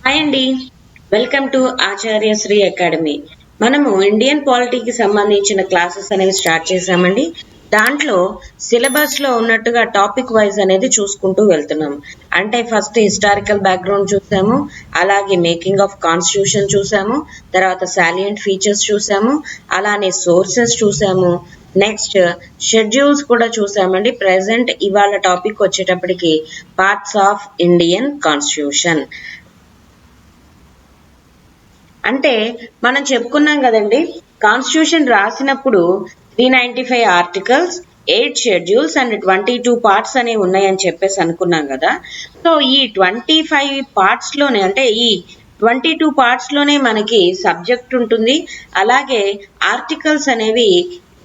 Hi అండి. Welcome to Acharya Shri academy. మనము Indian పాలిటీకి సంబంధించిన క్లాసెస్ అనేవి స్టార్ట్ చేసామండి. దాంట్లో సిలబస్ లో ఉన్నట్టుగా టాపిక్ వైజ్ అనేది చూసుకుంటూ వెళ్తున్నాము. అంటే ఫస్ట్ హిస్టారికల్ బ్యాక్గ్రౌండ్ చూసాము, అలాగే మేకింగ్ ఆఫ్ కాన్స్టిట్యూషన్ చూసాము, తర్వాత సాలియంట్ ఫీచర్స్ చూసాము, అలానే సోర్సెస్ చూసాము. నెక్స్ట్ షెడ్యూల్స్ కూడా చూసామండి. ప్రెసెంట్ ఇవాళ టాపిక్ వచ్చేటప్పటికి పార్ట్స్ ఆఫ్ ఇండియన్ కాన్స్టిట్యూషన్. అంటే మనం చెప్పుకున్నాం కదండి, కాన్స్టిట్యూషన్ రాసినప్పుడు 395 ఆర్టికల్స్, 8 షెడ్యూల్స్ అండ్ 22 పార్ట్స్ అనేవి ఉన్నాయని చెప్పేసి అనుకున్నాం కదా. సో ఈ 25 పార్ట్స్ లోనే అంటే ఈ 22 పార్ట్స్ లోనే మనకి సబ్జెక్ట్ ఉంటుంది, అలాగే ఆర్టికల్స్ అనేవి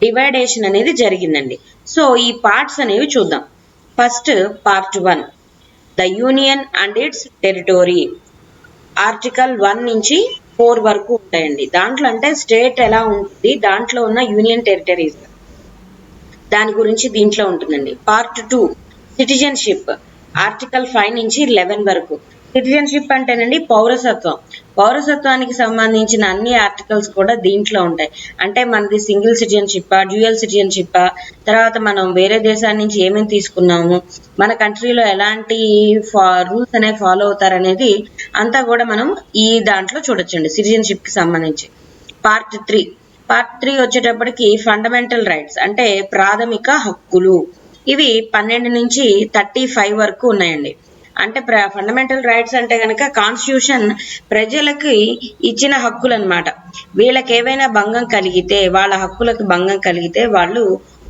డివైడేషన్ అనేది జరిగిందండి. సో ఈ పార్ట్స్ అనేవి చూద్దాం. First part 1, the union and its territory. Article 1 నుంచి 4 వరకు ఉంటాయండి. దాంట్లో అంటే స్టేట్ ఎలా ఉంటుంది, దాంట్లో ఉన్న యూనియన్ టెరిటరీస్ దాని గురించి దీంట్లో ఉంటుందండి. Part 2, citizenship. ఆర్టికల్ 5 నుంచి 11 వరకు. సిటిజన్షిప్ అంటేనండి పౌరసత్వం. పౌరసత్వానికి సంబంధించిన అన్ని ఆర్టికల్స్ కూడా దీంట్లో ఉంటాయి. అంటే మనది సింగిల్ సిటిజన్షిప్, డ్యూయల్ సిటిజన్షిప్, తర్వాత మనం వేరే దేశాల నుంచి ఏమేమి తీసుకున్నాము, మన కంట్రీలో ఎలాంటి రూల్స్ అనేవి ఫాలో అవుతారనేది అంతా కూడా మనం ఈ దాంట్లో చూడొచ్చండి సిటిజన్షిప్ కి సంబంధించి. పార్ట్ 3 వచ్చేటప్పటికి ఫండమెంటల్ రైట్స్ అంటే ప్రాథమిక హక్కులు. ఇవి 12 నుంచి 35 వరకు ఉన్నాయండి. అంటే ఫండమెంటల్ రైట్స్ అంటే కనుక కాన్స్టిట్యూషన్ ప్రజలకి ఇచ్చిన హక్కులు అనమాట. వీళ్ళకి ఏవైనా భంగం కలిగితే, వాళ్ళ హక్కులకు భంగం కలిగితే వాళ్ళు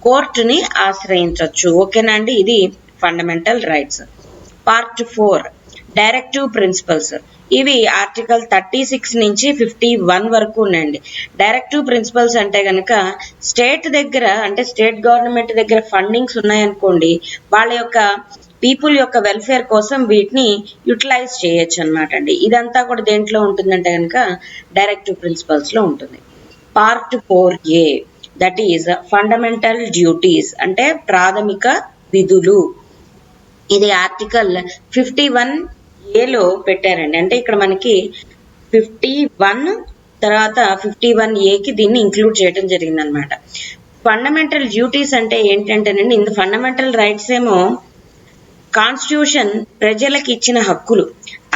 కోర్టుని ఆశ్రయించవచ్చు. ఓకేనా అండి, ఇది fundamental rights. Part 4, directive principles. ఇవి ఆర్టికల్ 36 నుంచి 51 వరకు ఉన్నాయండి. డైరెక్టివ్ ప్రిన్సిపల్స్ అంటే కనుక స్టేట్ దగ్గర అంటే స్టేట్ గవర్నమెంట్ దగ్గర ఫండింగ్స్ ఉన్నాయనుకోండి, వాళ్ళ యొక్క పీపుల్ యొక్క వెల్ఫేర్ కోసం వీటిని యూటిలైజ్ చేయొచ్చు అనమాట అండి. ఇదంతా కూడా దేంట్లో ఉంటుందంటే కనుక డైరెక్టివ్ ప్రిన్సిపల్స్ లో ఉంటుంది. Part 4A, that is fundamental duties అంటే ప్రాథమిక విధులు. ఇది ఆర్టికల్ 51A పెట్టారండి. అంటే ఇక్కడ మనకి 51 తర్వాత 51A దీన్ని ఇంక్లూడ్ చేయడం జరిగింది అనమాట. ఫండమెంటల్ డ్యూటీస్ అంటే ఏంటంటేనండి, ఇంత ఫండమెంటల్ రైట్స్ ఏమో కాన్స్టిట్యూషన్ ప్రజలకు ఇచ్చిన హక్కులు,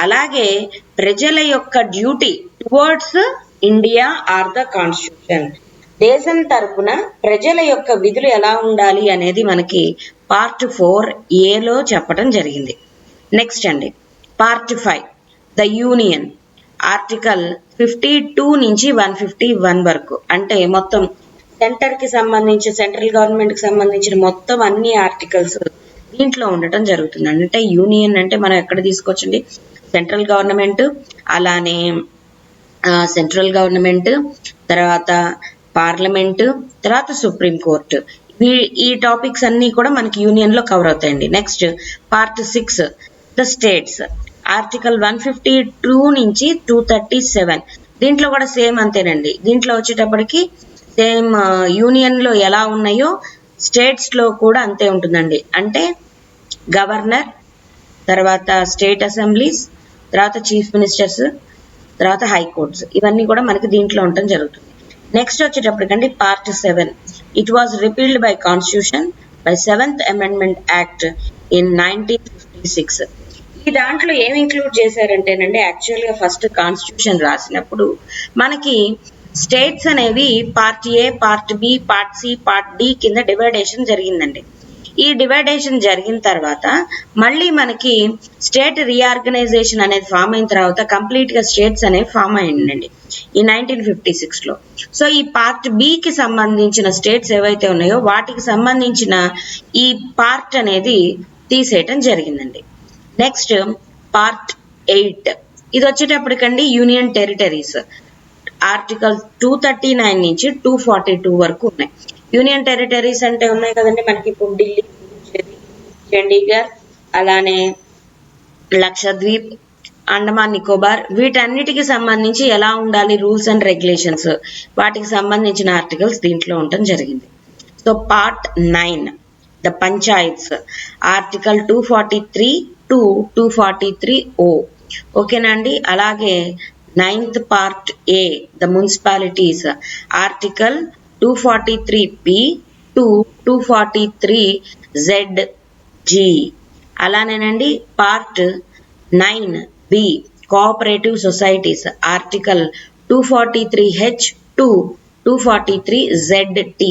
అలాగే ప్రజల యొక్క duty towards India or the constitution. దేశం తరపున ప్రజల యొక్క విధులు ఎలా ఉండాలి అనేది మనకి పార్ట్ 4A చెప్పడం జరిగింది. నెక్స్ట్ అండి పార్ట్ 5, ద యూనియన్. ఆర్టికల్ 52 నుంచి 151 వరకు. అంటే మొత్తం సెంటర్ కి సంబంధించి సెంట్రల్ గవర్నమెంట్ కి సంబంధించిన మొత్తం అన్ని ఆర్టికల్స్ దీంట్లో ఉండటం జరుగుతుంది. అంటే యూనియన్ అంటే మనం ఎక్కడ తీసుకోవచ్చండి, సెంట్రల్ గవర్నమెంట్, అలానే సెంట్రల్ గవర్నమెంట్, తర్వాత పార్లమెంట్, తర్వాత సుప్రీం కోర్టు. ఈ టాపిక్స్ అన్ని కూడా మనకి యూనియన్ లో కవర్ అవుతాయండి. Next part 6, the states. Article 152 నుంచి 237. దీంట్లో కూడా సేమ్ అంతేనండి. దీంట్లో వచ్చేటప్పటికి సేమ్ యూనియన్ లో ఎలా ఉన్నాయో స్టేట్స్ లో కూడా అంతే ఉంటుందండి. అంటే గవర్నర్, తర్వాత స్టేట్ అసెంబ్లీస్, తర్వాత చీఫ్ మినిస్టర్స్, తర్వాత హైకోర్ట్స్, ఇవన్నీ కూడా మనకి దీంట్లో ఉండటం జరుగుతుంది. నెక్స్ట్ వచ్చేటప్పటికండి part 7, it was repealed by constitution by 7th amendment act in 1956. ఈ దాంట్లో ఏం ఇంక్లూడ్ చేశారంటేనండి, యాక్చువల్ గా ఫస్ట్ కాన్స్టిట్యూషన్ రాసినప్పుడు మనకి స్టేట్స్ అనేవి part A, part B, part C, part D కింద డివైడేషన్ జరిగిందండి. ఈ డివైడేషన్ జరిగిన తర్వాత మళ్ళీ మనకి స్టేట్ రీఆర్గనైజేషన్ అనేది ఫామ్ అయిన తర్వాత కంప్లీట్ గా స్టేట్స్ అనేవి ఫామ్ అయ్యిందండి ఈ 1956 లో. సో ఈ పార్ట్ బి కి సంబంధించిన స్టేట్స్ ఏవైతే ఉన్నాయో వాటికి సంబంధించిన ఈ పార్ట్ అనేది తీసేయటం జరిగిందండి. నెక్స్ట్ పార్ట్ 8, ఇది వచ్చేటప్పటికండి యూనియన్ టెరిటరీస్. ఆర్టికల్ 239 నుంచి 242 వరకు ఉన్నాయి. యూనియన్ టెరిటరీస్ అంటే ఉన్నాయి కదండి మనకి, ఇప్పుడు ఢిల్లీ, చండీగఢ్, అలానే లక్షద్వీప్, అండమాన్ నికోబార్, వీటన్నిటికి సంబంధించి ఎలా ఉండాలి రూల్స్ అండ్ రెగ్యులేషన్స్, వాటికి సంబంధించిన ఆర్టికల్స్ దీంట్లో ఉండటం జరిగింది. So part 9, the panchayats. Article 243 to 243O. ఓకేనా అండి. అలాగే 9th part A the municipalities article 243B to 243ZG. అలానేనండి part 9B cooperative societies article 243H to 243ZT.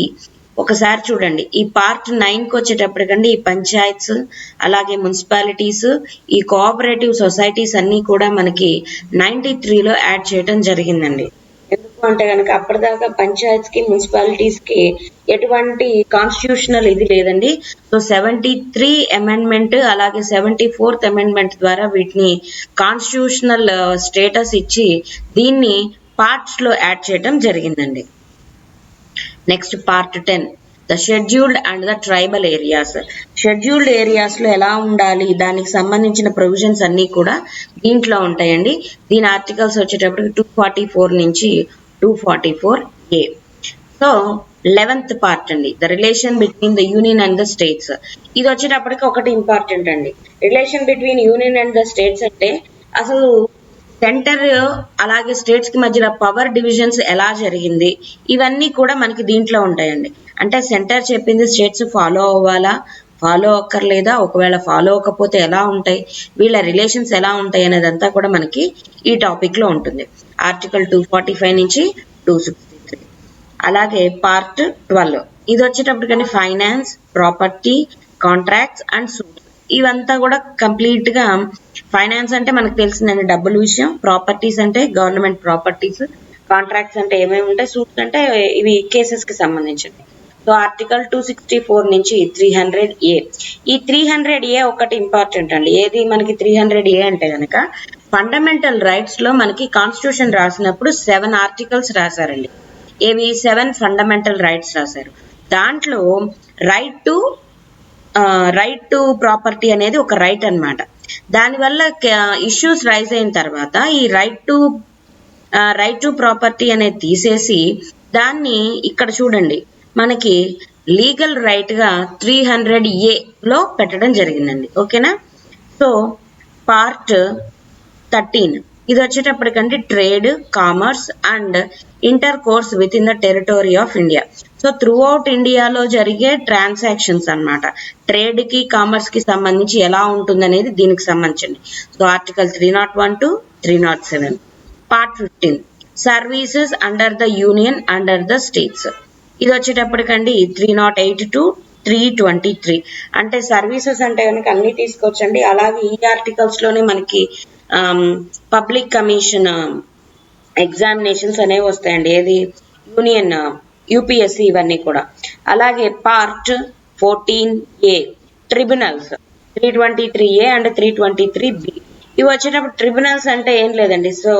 ఒకసారి చూడండి, ఈ పార్ట్ 9కి వచ్చేటప్పటికండి ఈ పంచాయత్స్, అలాగే మున్సిపాలిటీస్, ఈ కోఆపరేటివ్ సొసైటీస్ అన్నీ కూడా మనకి 93లో యాడ్ చేయడం జరిగిందండి. ఎందుకు అంటే కనుక అప్పటిదాకా పంచాయత్స్ కి మున్సిపాలిటీస్ కి ఎటువంటి కాన్స్టిట్యూషనల్ ఇది లేదండి. సో 73 అమెండ్మెంట్ అలాగే 74th అమెండ్మెంట్ ద్వారా వీటిని కాన్స్టిట్యూషనల్ స్టేటస్ ఇచ్చి దీన్ని పార్ట్స్ లో యాడ్ చేయడం జరిగిందండి. Next part 10 the scheduled and the tribal areas. Scheduled areas లో ఎలా ఉండాలి, దానికి సంబంధించిన ప్రొవిజన్స్ అన్ని కూడా దీంట్లో ఉంటాయండి. దీని ఆర్టికల్స్ వచ్చేటప్పటికి 244 నుంచి 244A. సో 11th పార్ట్ అండి the relation between the union and the states. ఇది వచ్చేటప్పటికి ఒకటి ఇంపార్టెంట్ అండి. Relation between union and the states అంటే అసలు సెంటర్ అలాగే స్టేట్స్ కి మధ్యలో పవర్ డివిజన్స్ ఎలా జరిగింది, ఇవన్నీ కూడా మనకి దీంట్లో ఉంటాయండి. అంటే సెంటర్ చెప్పింది స్టేట్స్ ఫాలో అవ్వాలా, ఫాలో అక్కర్లేదా, ఒకవేళ ఫాలో అవ్వకపోతే ఎలా ఉంటాయి, వీళ్ళ రిలేషన్స్ ఎలా ఉంటాయి అనేదంతా కూడా మనకి ఈ టాపిక్ లో ఉంటుంది. ఆర్టికల్ 245 నుంచి 263. అలాగే పార్ట్ 12 ఇది వచ్చేటప్పటికని finance, property, contracts and suits. ఇవంతా కూడా కంప్లీట్ గా ఫైనాన్స్ అంటే మనకు తెలిసిందండి డబ్బుల విషయం, ప్రాపర్టీస్ అంటే గవర్నమెంట్ ప్రాపర్టీస్, కాంట్రాక్ట్స్ అంటే ఏమేమి ఉంటాయి, సూట్స్ అంటే ఇవి కేసెస్ కి సంబంధించింది. సో ఆర్టికల్ 264 నుంచి 300A. ఈ 300A ఒకటి ఇంపార్టెంట్ అండి. ఏది మనకి 300A అంటే కనుక ఫండమెంటల్ రైట్స్ లో మనకి కాన్స్టిట్యూషన్ రాసినప్పుడు 7 ఆర్టికల్స్ రాశారండి. ఏవి 7 ఫండమెంటల్ రైట్స్ రాశారు. దాంట్లో రైట్ టు ప్రాపర్టీ అనేది ఒక రైట్ అన్నమాట. దానివల్ల ఇష్యూస్ రైజ్ అయిన తర్వాత ఈ రైట్ టు ప్రాపర్టీ అనేది తీసేసి దాన్ని ఇక్కడ చూడండి మనకి లీగల్ రైట్ గా 300A లో పెట్టడం జరిగిందండి. ఓకేనా. సో పార్ట్ 13 ఇది వచ్చేటప్పటికంటే trade, commerce and intercourse within the territory of India. So throughout ఇండియాలో జరిగే ట్రాన్సాక్షన్స్ అన్నమాట. ట్రేడ్ కి కామర్స్ కి సంబంధించి ఎలా ఉంటుంది అనేది దీనికి సంబంధించింది. So article 301 to 307. Part 15 services under the union under the states. ఇది వచ్చేటప్పటికండి 308 టు 323. అంటే సర్వీసెస్ అంటే కనుక అన్ని తీసుకోవచ్చండి. అలాగే ఈ ఆర్టికల్స్ లోనే మనకి పబ్లిక్ కమిషన్ ఎగ్జామినేషన్స్ అనేవి వస్తాయండి. ఏది యూనియన్ UPSC ఇవన్నీ కూడా. అలాగే part 14A tribunals 323A and 323B. ఇవి వచ్చేటప్పుడు ట్రిబ్యునల్స్ అంటే ఏం లేదండి. సో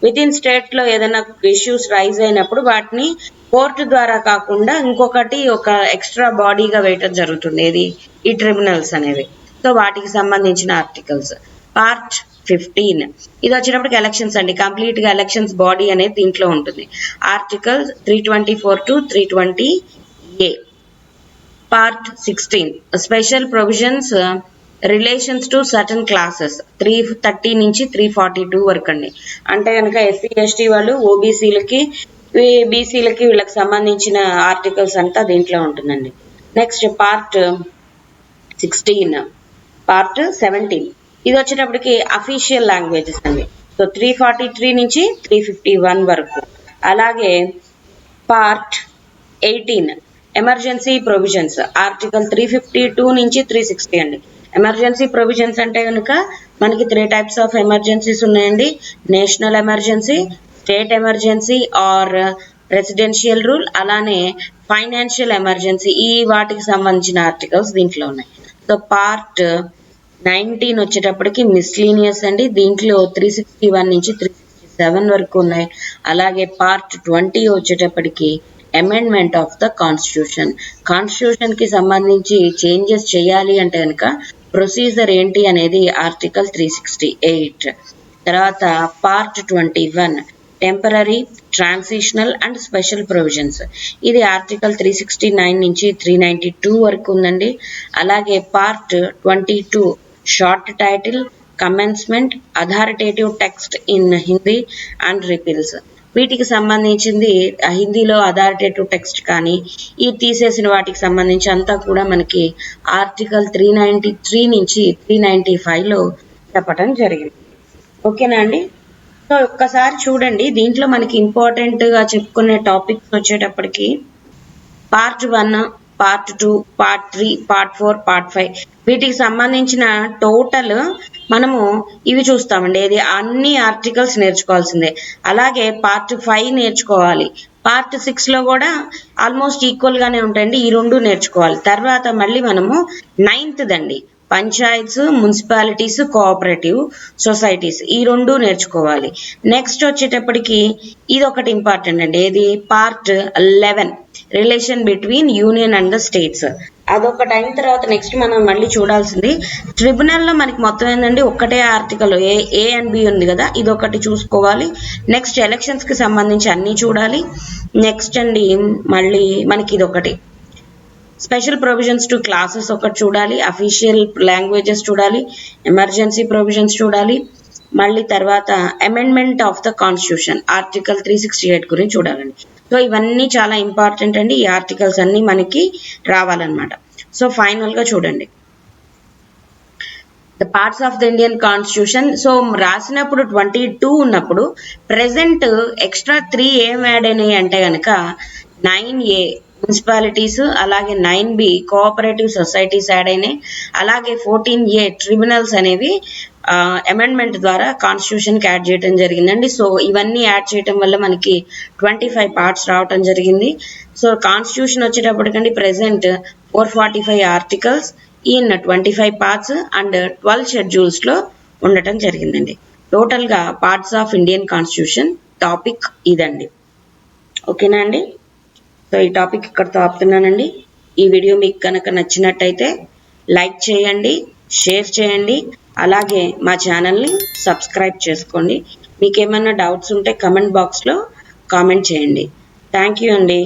విత్ ఇన్ స్టేట్ లో ఏదైనా ఇష్యూస్ రైజ్ అయినప్పుడు వాటిని కోర్టు ద్వారా కాకుండా ఇంకొకటి ఒక ఎక్స్ట్రా బాడీగా వేయటం జరుగుతుంది. ఏది ఈ ట్రిబ్యునల్స్ అనేవి. సో వాటికి సంబంధించిన ఆర్టికల్స్. పార్ట్ 15 ఇది వచ్చేటప్పటికి ఎలక్షన్స్ అండి. కంప్లీట్ గా ఎలక్షన్స్ బాడీ అనేది దీంట్లో ఉంటుంది. Article 324 to 320A. Part 16 special provisions relations to certain classes 330 నుంచి 342 వరకు అండి. అంటే కనుక SC ST వాళ్ళు ఓబీసీలకి బీసీలకి వీళ్ళకి సంబంధించిన ఆర్టికల్స్ అంతా దీంట్లో ఉంటుందండి. నెక్స్ట్ పార్ట్ 16 పార్ట్ 17 ఇది వచ్చేటప్పటికి అఫీషియల్ లాంగ్వేజెస్ అండి. సో 343 నుంచి 351 వరకు. అలాగే పార్ట్ 18 ఎమర్జెన్సీ ప్రొవిజన్స్ ఆర్టికల్ 352 నుంచి 360 అండి. ఎమర్జెన్సీ ప్రొవిజన్స్ అంటే కనుక మనకి 3 టైప్స్ ఆఫ్ ఎమర్జెన్సీస్ ఉన్నాయండి. National emergency, state emergency or residential rule, అలానే ఫైనాన్షియల్ ఎమర్జెన్సీ. ఈ వాటికి సంబంధించిన ఆర్టికల్స్ దీంట్లో ఉన్నాయి. సో పార్ట్ 19 వచ్చేటప్పటికి మిస్లీనియస్ అండి. దీంట్లో 361 నుంచి 367 వరకు ఉన్నాయి. అలాగే పార్ట్ 20 వచ్చేటప్పటికి amendment of the constitution. Constitution కి సంబంధించి చేంజెస్ చేయాలి అంటే కనుక ప్రొసీజర్ ఏంటి అనేది ఆర్టికల్ 368. తర్వాత part 21 temporary, transitional and special provisions. ఇది ఆర్టికల్ 369 నుంచి 392 వరకు ఉందండి. అలాగే part 22 short title, commencement, authoritative text in Hindi and repeals. వీటికి సంబంధించింది హిందీలో అథారిటేటివ్ టెక్స్ట్ కానీ ఈ తీసేసిన వాటికి సంబంధించి అంతా కూడా మనకి ఆర్టికల్ 393 నుంచి 395లో చెప్పటం జరిగింది. ఓకేనా అండి? సో ఒక్కసారి చూడండి, దీంట్లో మనకి ఇంపార్టెంట్గా చెప్పుకునే టాపిక్స్ వచ్చేటప్పటికి part 1, part 2, part 3, part 4, part 5 వీటికి సంబంధించిన టోటల్ మనము ఇవి చూస్తామండి. ఇది అన్ని ఆర్టికల్స్ నేర్చుకోవాల్సిందే. అలాగే పార్ట్ 5 నేర్చుకోవాలి. పార్ట్ 6లో కూడా ఆల్మోస్ట్ ఈక్వల్ గానే ఉంటాయండి. ఈ రెండు నేర్చుకోవాలి. తర్వాత మళ్ళీ మనము 9th దండి పంచాయత్స్, మున్సిపాలిటీస్, కోఆపరేటివ్ సొసైటీస్ ఈ రెండు నేర్చుకోవాలి. నెక్స్ట్ వచ్చేటప్పటికి ఇది ఒకటి ఇంపార్టెంట్ అండి. ఏది part 11 relation between union and the states. అదొకటి అయిన తర్వాత నెక్స్ట్ మనం మళ్ళీ చూడాల్సింది ట్రిబ్యునల్లో మనకి మొత్తం ఏంటంటే ఒక్కటే ఆర్టికల్ ఏ అండ్ బి ఉంది కదా, ఇది ఒకటి చూసుకోవాలి. నెక్స్ట్ ఎలక్షన్స్ కి సంబంధించి అన్ని చూడాలి. నెక్స్ట్ అండి మళ్ళీ మనకి ఇది ఒకటి స్పెషల్ ప్రొవిజన్స్ టు క్లాసెస్ ఒకటి చూడాలి. అఫీషియల్ లాంగ్వేజెస్ చూడాలి. ఎమర్జెన్సీ ప్రొవిజన్స్ చూడాలి. మళ్ళీ తర్వాత amendment of the constitution article 368 గురించి చూడాలండి. సో ఇవన్నీ చాలా ఇంపార్టెంట్ అండి. ఈ ఆర్టికల్స్ అన్ని మనకి రావాలన్నమాట. సో ఫైనల్ గా చూడండి the parts of the Indian constitution. So రాసినప్పుడు 22 ఉన్నప్పుడు ప్రెసెంట్ ఎక్స్ట్రా 3 ఏం యాడ్ అయినాయి అంటే కనుక 9A మున్సిపాలిటీస్, అలాగే 9B కోఆపరేటివ్ సొసైటీస్ యాడ్ అయినాయి. అలాగే 14A ట్రిబ్యునల్స్ అనేవి అమెండ్మెంట్ ద్వారా కాన్స్టిట్యూషన్ కి యాడ్ చేయడం జరిగిందండి. సో ఇవన్నీ యాడ్ చేయడం వల్ల మనకి 25 పార్ట్స్ రావటం జరిగింది. సో కాన్స్టిట్యూషన్ వచ్చేటప్పటికండి present 445 articles in 25 parts and 12 schedules లో ఉండటం జరిగిందండి. టోటల్ గా parts of Indian constitution topic ఇదండి. ఓకేనా అండి? సో ఈ టాపిక్ ఇక్కడతో ఆపుతున్నానండి. ఈ వీడియో మీకు కనుక నచ్చినట్టయితే లైక్ చేయండి, షేర్ చేయండి, అలాగే మా ఛానల్ని సబ్స్క్రైబ్ చేసుకోండి. మీకు ఏమైనా డౌట్స్ ఉంటే కమెంట్ బాక్స్లో కామెంట్ చేయండి. థ్యాంక్ యూ అండి.